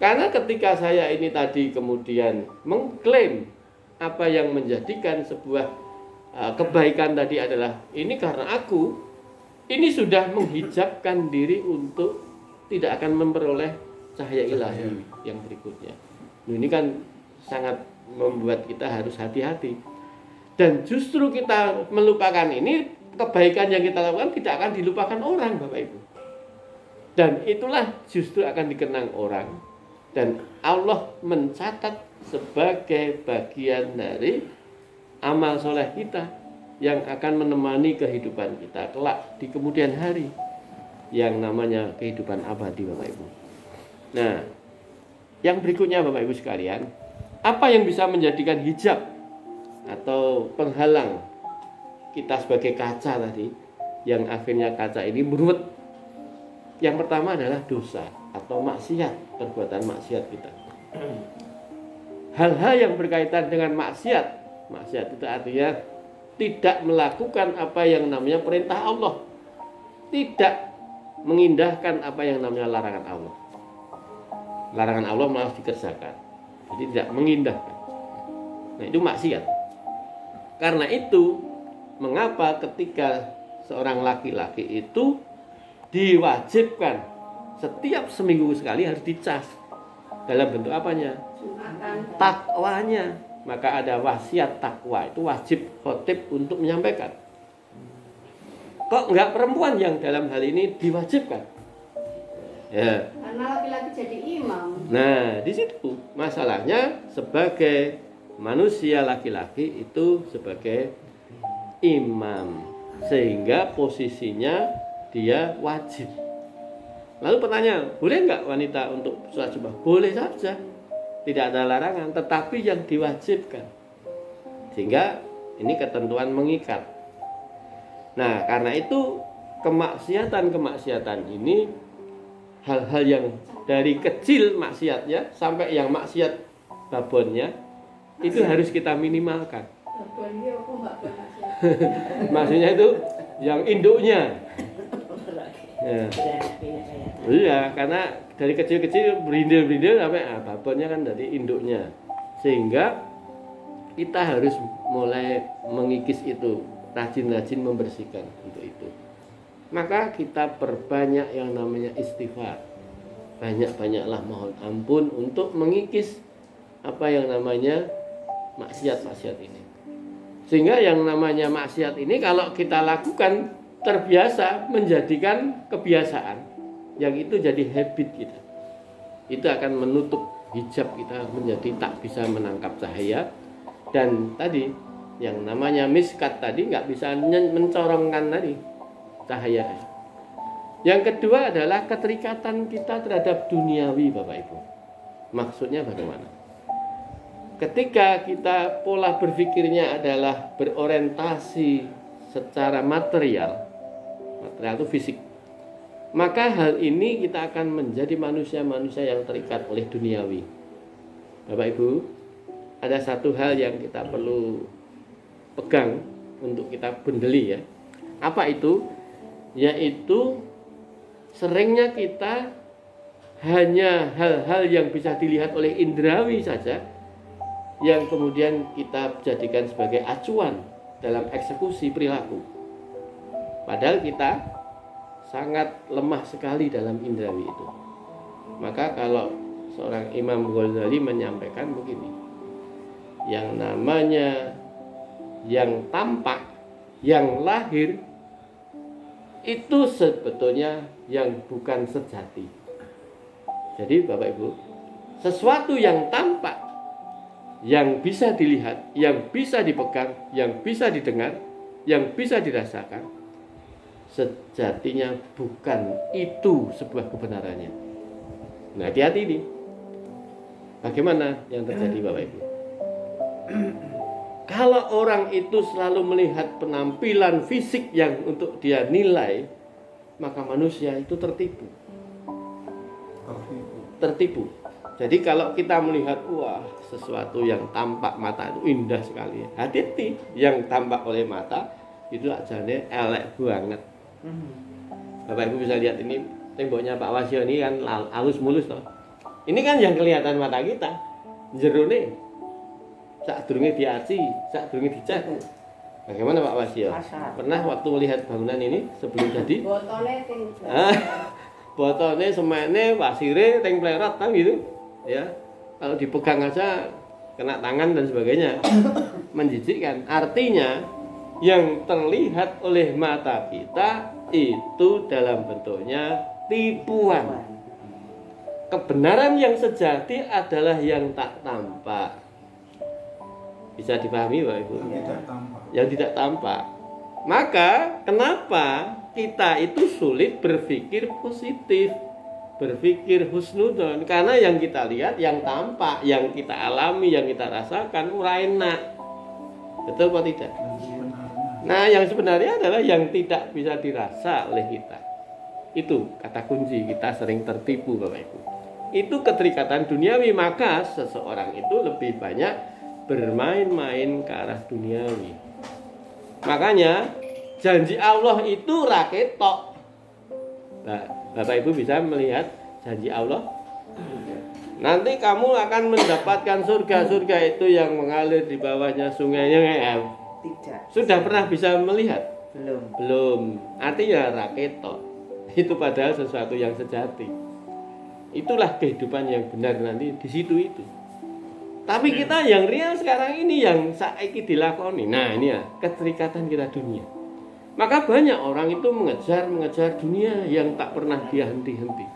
Speaker 1: Karena ketika saya ini tadi kemudian mengklaim apa yang menjadikan sebuah kebaikan tadi adalah ini karena aku, ini sudah menghijabkan diri untuk tidak akan memperoleh cahaya ilahi yang berikutnya. Ini kan sangat membuat kita harus hati-hati. Dan justru kita melupakan ini, kebaikan yang kita lakukan tidak akan dilupakan orang, Bapak Ibu. Dan itulah justru akan dikenang orang. Dan Allah mencatat sebagai bagian dari amal soleh kita yang akan menemani kehidupan kita kelak di kemudian hari, yang namanya kehidupan abadi, Bapak Ibu. Nah, yang berikutnya Bapak Ibu sekalian, apa yang bisa menjadikan hijab atau penghalang kita sebagai kaca tadi, yang akhirnya kaca ini meruwet? Yang pertama adalah dosa atau maksiat, perbuatan maksiat kita. Hal-hal yang berkaitan dengan maksiat, maksiat itu artinya tidak melakukan apa yang namanya perintah Allah, tidak mengindahkan apa yang namanya larangan Allah. Larangan Allah malah dikerjakan, jadi tidak mengindahkan. Nah, itu maksiat. Karena itu, mengapa ketika seorang laki-laki itu diwajibkan setiap seminggu sekali harus dicas dalam bentuk apanya? Takwanya. Maka ada wasiat takwa, itu wajib khotib untuk menyampaikan. Kok enggak perempuan yang dalam hal ini diwajibkan? Ya.
Speaker 2: Karena laki-laki jadi imam.
Speaker 1: Nah, di situ masalahnya, sebagai manusia laki-laki itu sebagai imam, sehingga posisinya dia wajib. Lalu pertanyaan, boleh nggak wanita untuk sholat Jumat? Boleh saja, tidak ada larangan, tetapi yang diwajibkan. Sehingga ini ketentuan mengikat. Nah, karena itu kemaksiatan ini, hal-hal yang dari kecil maksiatnya sampai yang maksiat babonnya, itu harus kita minimalkan. Maksudnya itu yang induknya. Ya. Iya, karena dari kecil-kecil berindil-berindil sampai babonnya kan dari induknya. Sehingga kita harus mulai mengikis itu, rajin-rajin membersihkan untuk itu. Maka kita perbanyak yang namanya istighfar. Banyak-banyaklah mohon ampun untuk mengikis apa yang namanya maksiat-maksiat ini. Sehingga yang namanya maksiat ini kalau kita lakukan terbiasa, menjadikan kebiasaan, yang itu jadi habit kita. Itu akan menutup hijab kita menjadi tak bisa menangkap cahaya. Dan tadi yang namanya miskat tadi nggak bisa mencorongkan tadi cahaya. Yang kedua adalah keterikatan kita terhadap duniawi, Bapak Ibu. Maksudnya bagaimana? Ketika kita pola berpikirnya adalah berorientasi secara material itu fisik, maka hal ini kita akan menjadi manusia-manusia yang terikat oleh duniawi. Bapak Ibu, ada satu hal yang kita perlu pegang untuk kita bendeli ya. Apa itu? Yaitu seringnya kita hanya hal-hal yang bisa dilihat oleh indrawi saja yang kemudian kita jadikan sebagai acuan dalam eksekusi perilaku. Padahal kita sangat lemah sekali dalam indrawi itu. Maka kalau seorang Imam Ghazali menyampaikan begini, yang namanya yang tampak, yang lahir, itu sebetulnya yang bukan sejati. Jadi Bapak Ibu, sesuatu yang tampak, yang bisa dilihat, yang bisa dipegang, yang bisa didengar, yang bisa dirasakan, sejatinya bukan itu sebuah kebenarannya. Nah, hati-hati ini. Bagaimana yang terjadi Bapak Ibu? Kalau orang itu selalu melihat penampilan fisik yang untuk dia nilai, maka manusia itu tertipu. Tertipu. Jadi kalau kita melihat, wah, sesuatu yang tampak mata itu indah sekali, hati-hati. Yang tampak oleh mata itu ajane elek banget. Bapak Ibu bisa lihat ini temboknya Pak Wasyo ini kan halus mulus toh. Ini kan yang kelihatan mata kita. Jerone sakdurunge diaci, sakdurunge dicat. Bagaimana Pak Wasyo? Pernah waktu melihat bangunan ini sebelum jadi?
Speaker 2: Botolnya
Speaker 1: Botolnya, semene, pasire, teng plerot kan gitu. Ya. Kalau dipegang aja kena tangan dan sebagainya. Menjijikkan. Artinya yang terlihat oleh mata kita itu dalam bentuknya tipuan. Kebenaran yang sejati adalah yang tak tampak. Bisa dipahami Bapak Ibu? Yang tidak tampak. Maka kenapa kita itu sulit berpikir positif, berpikir husnudon? Karena yang kita lihat, yang tampak, yang kita alami, yang kita rasakan ora enak. Betul atau tidak? Nah, yang sebenarnya adalah yang tidak bisa dirasa oleh kita. Itu kata kunci, kita sering tertipu Bapak Ibu. Itu keterikatan duniawi, maka seseorang itu lebih banyak bermain-main ke arah duniawi. Makanya janji Allah itu raketok. Nah, Bapak Ibu bisa melihat janji Allah. Nanti kamu akan mendapatkan surga-surga itu yang mengalir di bawahnya sungainya.
Speaker 3: Tidak.
Speaker 1: Sudah pernah bisa melihat?
Speaker 3: Belum.
Speaker 1: Belum. Artinya raketok. Itu padahal sesuatu yang sejati. Itulah kehidupan yang benar nanti di situ itu. Tapi kita yang real sekarang ini yang saiki dilakoni. Nah, ini ya keterikatan kita dunia. Maka banyak orang itu mengejar dunia yang tak pernah dia henti-henti.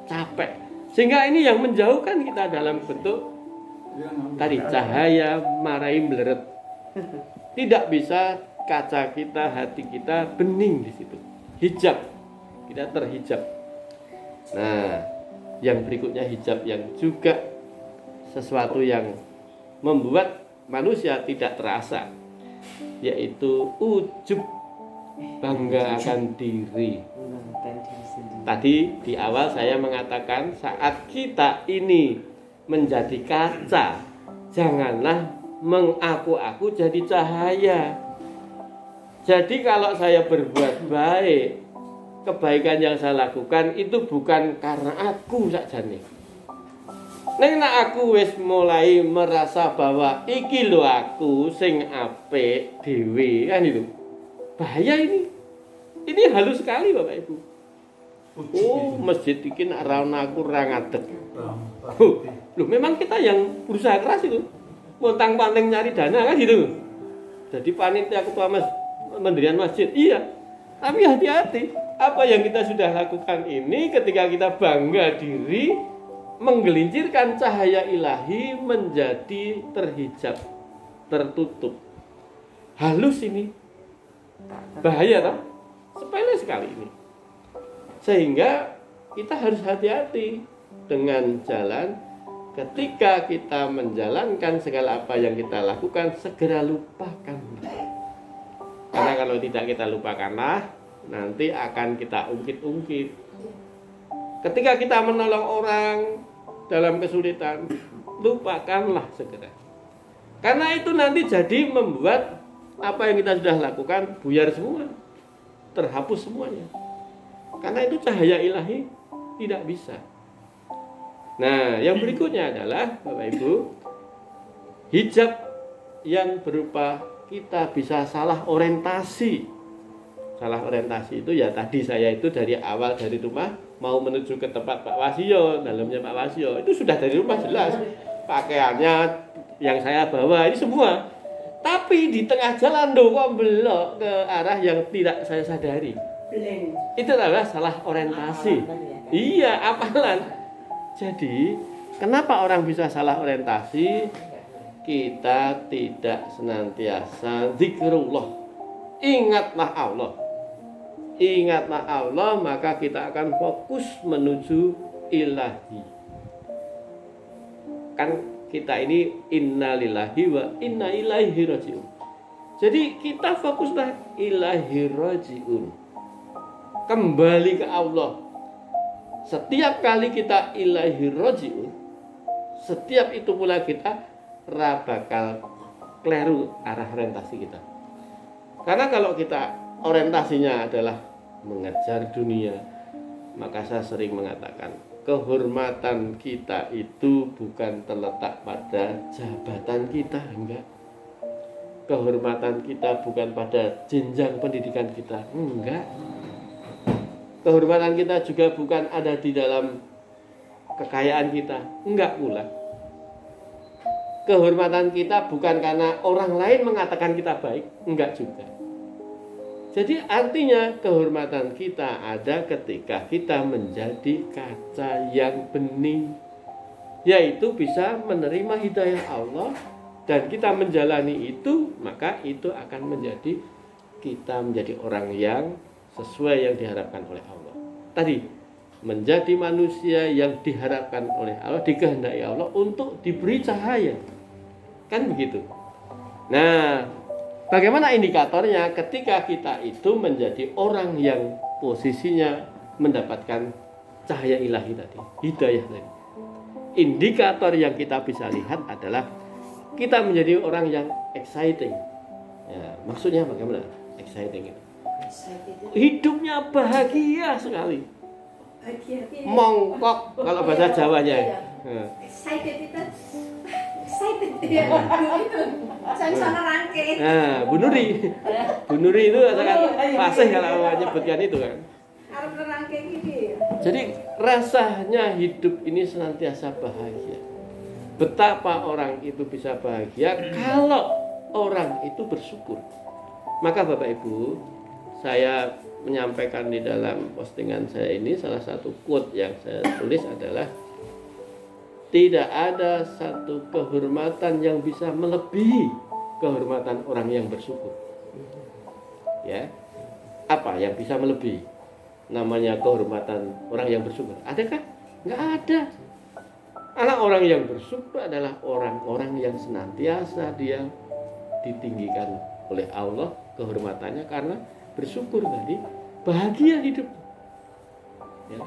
Speaker 1: Capek. Sehingga ini yang menjauhkan kita dalam bentuk tadi cahaya marahi meleret. Tidak bisa kaca kita, hati kita bening di situ. Hijab. Kita terhijab. Nah, yang berikutnya hijab yang juga sesuatu yang membuat manusia tidak terasa, yaitu ujub, bangga akan diri. Tadi di awal saya mengatakan saat kita ini menjadi kaca, janganlah mengaku-aku jadi cahaya. Jadi kalau saya berbuat baik, kebaikan yang saya lakukan itu bukan karena aku sakjane. Nek aku wis mulai merasa bahwa iki lho aku sing apik dhewe kan itu. Bahaya ini. Ini halus sekali Bapak Ibu. Oh, masjid iki nek ra ono aku ra ngadeg. Loh, memang kita yang berusaha keras itu. Montang-panting nyari dana kan gitu. Jadi panitia ketua pendirian masjid. Iya. Tapi hati-hati. Apa yang kita sudah lakukan ini ketika kita bangga diri, menggelincirkan cahaya ilahi menjadi terhijab, tertutup. Halus ini. Bahaya toh? Sepele sekali ini. Sehingga kita harus hati-hati dengan jalan. Ketika kita menjalankan segala apa yang kita lakukan, segera lupakan. Karena kalau tidak kita lupakanlah, nanti akan kita ungkit-ungkit. Ketika kita menolong orang dalam kesulitan, lupakanlah segera. Karena itu nanti jadi membuat apa yang kita sudah lakukan buyar semua, terhapus semuanya. Karena itu cahaya ilahi tidak bisa. Nah, yang berikutnya adalah Bapak Ibu, hijab yang berupa kita bisa salah orientasi. Salah orientasi itu ya tadi saya itu dari awal dari rumah mau menuju ke tempat Pak Wasyo, dalamnya Pak Wasyo, itu sudah dari rumah jelas. Pakaiannya yang saya bawa ini semua. Tapi di tengah jalan kok belok ke arah yang tidak saya sadari. Itu adalah salah orientasi. Iya, apalan. Jadi, kenapa orang bisa salah orientasi? kita tidak senantiasa zikrullah, ingatlah Allah. Ingatlah Allah, maka kita akan fokus menuju ilahi. Kan kita ini innalillahi wa inna ilaihi rajiun. Jadi kita fokuslah ilahi rajiun, kembali ke Allah. Setiap kali kita ilahi rajiun, setiap itu pula kita bakal keliru arah orientasi kita. Karena kalau kita orientasinya adalah mengejar dunia, maka saya sering mengatakan kehormatan kita itu bukan terletak pada jabatan kita, enggak. Kehormatan kita bukan pada jenjang pendidikan kita, enggak. Kehormatan kita juga bukan ada di dalam kekayaan kita, enggak pula. Kehormatan kita bukan karena orang lain mengatakan kita baik, enggak juga. Jadi artinya kehormatan kita ada ketika kita menjadi kaca yang bening, yaitu bisa menerima hidayah Allah, dan kita menjalani itu, maka itu akan menjadi kita menjadi orang yang sesuai yang diharapkan oleh Allah. Tadi menjadi manusia yang diharapkan oleh Allah, dikehendaki Allah untuk diberi cahaya. Kan begitu. Nah, bagaimana indikatornya ketika kita itu menjadi orang yang posisinya mendapatkan cahaya ilahi tadi, hidayah tadi. Indikator yang kita bisa lihat adalah kita menjadi orang yang exciting. Ya, maksudnya bagaimana? Exciting itu. Hidupnya bahagia sekali. Mongkok kalau bahasa Jawanya.
Speaker 2: Excited itu. Excited ya. Sana rangke.
Speaker 1: Nah, Bu Nuri itu sangat fasih kalau menyebutkan itu kan.
Speaker 2: Arep rangke gini.
Speaker 1: Jadi rasanya hidup ini senantiasa bahagia. Betapa orang itu bisa bahagia kalau orang itu bersyukur. Maka Bapak Ibu, saya menyampaikan di dalam postingan saya ini, salah satu quote yang saya tulis adalah, tidak ada satu kehormatan yang bisa melebihi kehormatan orang yang bersyukur. Ya, apa yang bisa melebihi namanya kehormatan orang yang bersyukur? Adakah? Nggak ada. Anak orang yang bersyukur adalah orang-orang yang senantiasa dia ditinggikan oleh Allah kehormatannya karena bersyukur tadi, bahagia hidup. Ya.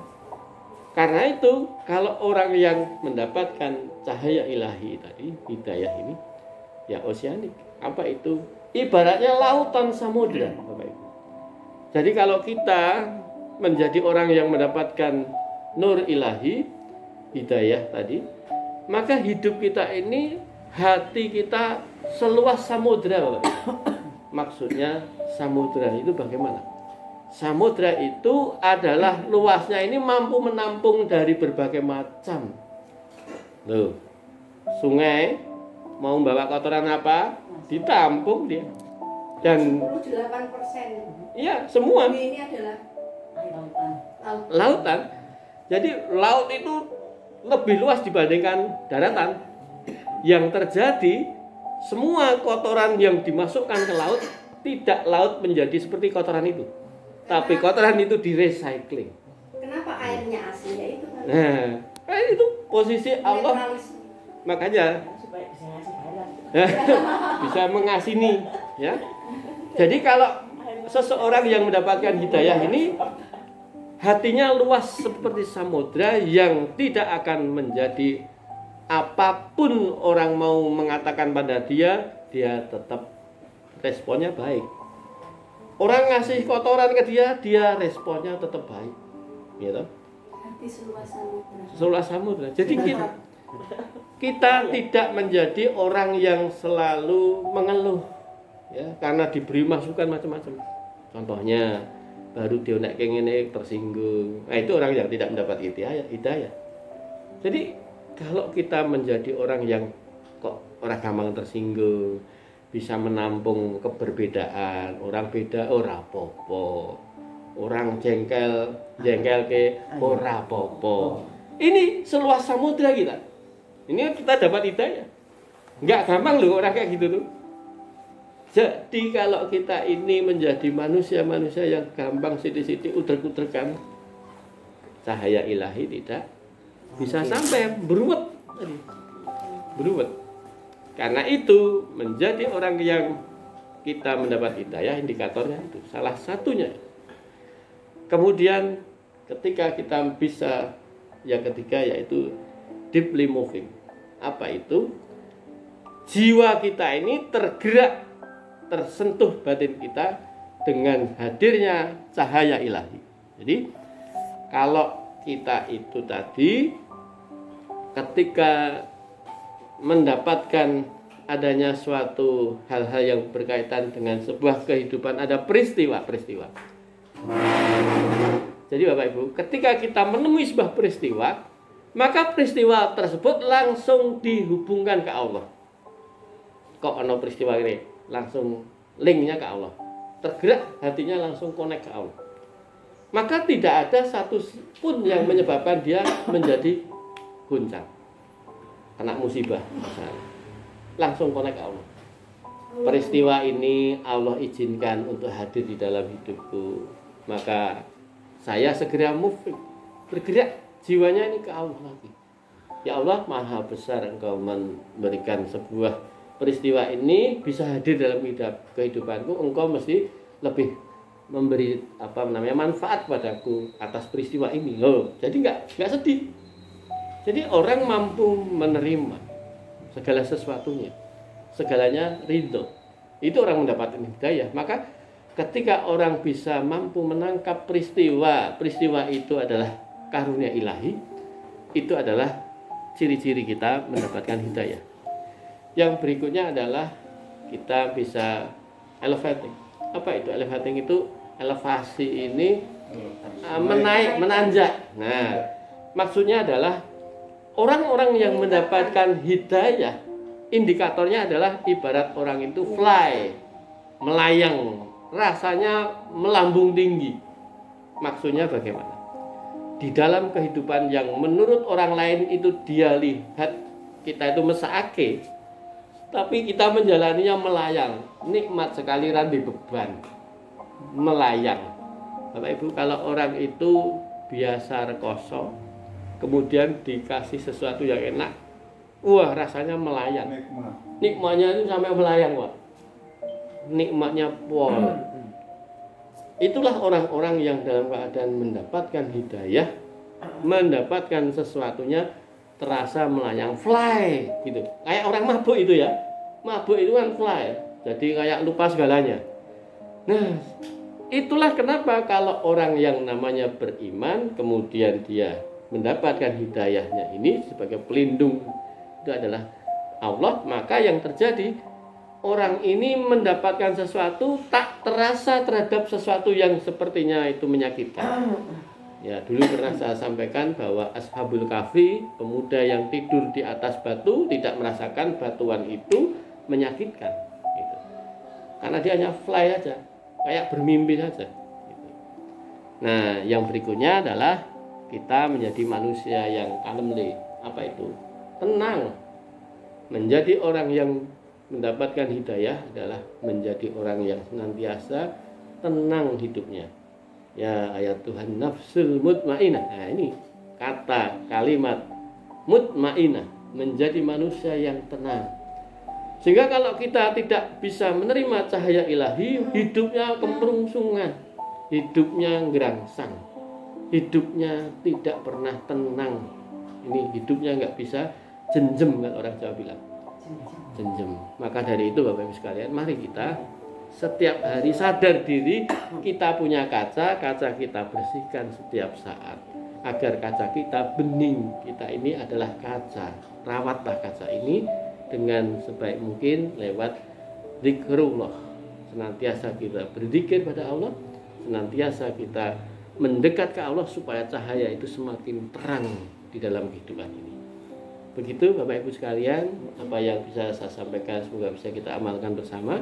Speaker 1: Karena itu kalau orang yang mendapatkan cahaya ilahi tadi, hidayah ini, ya oseanik. Apa itu? Ibaratnya lautan samudra, Bapak Ibu. Jadi kalau kita menjadi orang yang mendapatkan nur ilahi, hidayah tadi, maka hidup kita ini, hati kita seluas samudra, Bapak Ibu. Maksudnya samudra itu bagaimana? Samudra itu adalah luasnya ini mampu menampung dari berbagai macam. Loh, sungai mau membawa kotoran apa? Ditampung dia. Dan
Speaker 2: 98%.
Speaker 1: iya, semua.
Speaker 2: Ini adalah
Speaker 1: Lautan. Jadi laut itu lebih luas dibandingkan daratan. Yang terjadi, semua kotoran yang dimasukkan ke laut, tidak laut menjadi seperti kotoran itu, tapi kotoran itu di-recycling.
Speaker 2: Kenapa airnya asin? Ya itu kan.
Speaker 1: Nah, itu posisi Allah. Makanya bisa mengasini, ya. Jadi kalau seseorang yang mendapatkan hidayah ini, hatinya luas seperti samudra yang tidak akan menjadi apapun orang mau mengatakan pada dia tetap responnya baik. Orang ngasih kotoran ke dia responnya tetap baik, gitu.
Speaker 2: Hati seluas samudra.
Speaker 1: Seluas samudra. Jadi kita tidak menjadi orang yang selalu mengeluh, ya, karena diberi masukan macam-macam. Contohnya baru dia nek ngene tersinggung. Nah, itu orang yang tidak mendapat hidayah. Jadi kalau kita menjadi orang yang kok orang gampang tersinggung, bisa menampung keberbedaan, orang beda ora apa-apa, orang jengkel ke ora apa-apa. Ini seluas samudra kita. Ini kita dapat hidayah. Nggak gampang loh orang kayak gitu tuh. Jadi kalau kita ini menjadi manusia-manusia yang gampang sithik-sithik utrek-utrekan, cahaya ilahi tidak bisa sampai, beruwet. Beruwet. Karena itu menjadi orang yang kita mendapat hidayah, indikatornya itu salah satunya. Kemudian ketika kita bisa, yang ketiga yaitu deeply moving. Apa itu? Jiwa kita ini tergerak, tersentuh batin kita dengan hadirnya cahaya ilahi. Jadi kalau kita itu tadi ketika mendapatkan adanya suatu hal-hal yang berkaitan dengan sebuah kehidupan, ada peristiwa-peristiwa. Jadi Bapak Ibu, ketika kita menemui sebuah peristiwa, maka peristiwa tersebut langsung dihubungkan ke Allah. Kok ada peristiwa ini? Langsung linknya ke Allah. Tergerak hatinya langsung connect ke Allah. Maka tidak ada satu pun yang menyebabkan dia menjadi goncang, kena musibah misalnya. Langsung connect ke Allah. Peristiwa ini Allah izinkan untuk hadir di dalam hidupku, maka saya segera move, bergerak jiwanya ini ke Allah lagi. Ya Allah, maha besar Engkau memberikan sebuah peristiwa ini bisa hadir dalam kehidupanku. Engkau mesti lebih memberi manfaat padaku atas peristiwa ini. Jadi nggak sedih. Jadi orang mampu menerima segala sesuatunya, segalanya ridho. Itu orang mendapatkan hidayah. Maka ketika orang bisa mampu menangkap peristiwa itu adalah karunia ilahi, itu adalah ciri-ciri kita mendapatkan hidayah. Yang berikutnya adalah kita bisa elevating. Apa itu elevating? Itu elevasi ini menaik, menanjak. Nah, maksudnya adalah orang-orang yang mendapatkan hidayah, indikatornya adalah ibarat orang itu fly, melayang, rasanya melambung tinggi. Maksudnya bagaimana? Di dalam kehidupan yang menurut orang lain itu dia lihat kita itu mesake, tapi kita menjalaninya melayang, nikmat sekali, randi beban, melayang. Bapak Ibu, kalau orang itu biasa rekoso, kemudian dikasih sesuatu yang enak, wah rasanya melayang. Nikmatnya itu sampai melayang, Pak. Nikmatnya pol. Itulah orang-orang yang dalam keadaan mendapatkan hidayah, mendapatkan sesuatunya terasa melayang, fly gitu. Kayak orang mabuk itu ya. Mabuk itu kan fly. Jadi kayak lupa segalanya. Nah, itulah kenapa kalau orang yang namanya beriman kemudian dia mendapatkan hidayahnya ini sebagai pelindung itu adalah Allah, maka yang terjadi orang ini mendapatkan sesuatu tak terasa terhadap sesuatu yang sepertinya itu menyakitkan. Ya, dulu pernah saya sampaikan bahwa Ashabul Kahfi, pemuda yang tidur di atas batu, tidak merasakan batuan itu menyakitkan gitu. Karena dia hanya fly aja, kayak bermimpi saja gitu. Nah, yang berikutnya adalah kita menjadi manusia yang calmly. Apa itu? Tenang. Menjadi orang yang mendapatkan hidayah adalah menjadi orang yang senantiasa tenang hidupnya. Ya, ayat Tuhan, nafsul mutmainah. Nah, ini kata kalimat mutmainah, menjadi manusia yang tenang. Sehingga kalau kita tidak bisa menerima cahaya ilahi, hidupnya kemerungsungan, hidupnya gerangsang, hidupnya tidak pernah tenang. Ini hidupnya nggak bisa jenjem, kalau orang Jawa bilang jenjem. Maka dari itu Bapak Ibu sekalian, mari kita setiap hari sadar diri kita punya kaca kita bersihkan setiap saat agar kaca kita bening. Kita ini adalah kaca, rawatlah kaca ini dengan sebaik mungkin lewat zikrullah. Senantiasa kita berzikir pada Allah, senantiasa kita mendekat ke Allah supaya cahaya itu semakin terang di dalam kehidupan ini. Begitu Bapak Ibu sekalian, apa yang bisa saya sampaikan semoga bisa kita amalkan bersama.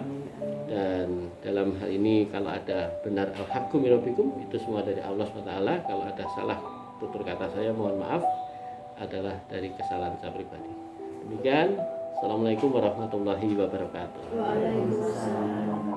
Speaker 1: Dan dalam hal ini kalau ada benar al-haqqu min rabbikum, itu semua dari Allah SWT. Kalau ada salah tutur kata saya mohon maaf, adalah dari kesalahan saya pribadi. Demikian, Assalamualaikum warahmatullahi wabarakatuh.
Speaker 2: Waalaikumsalam.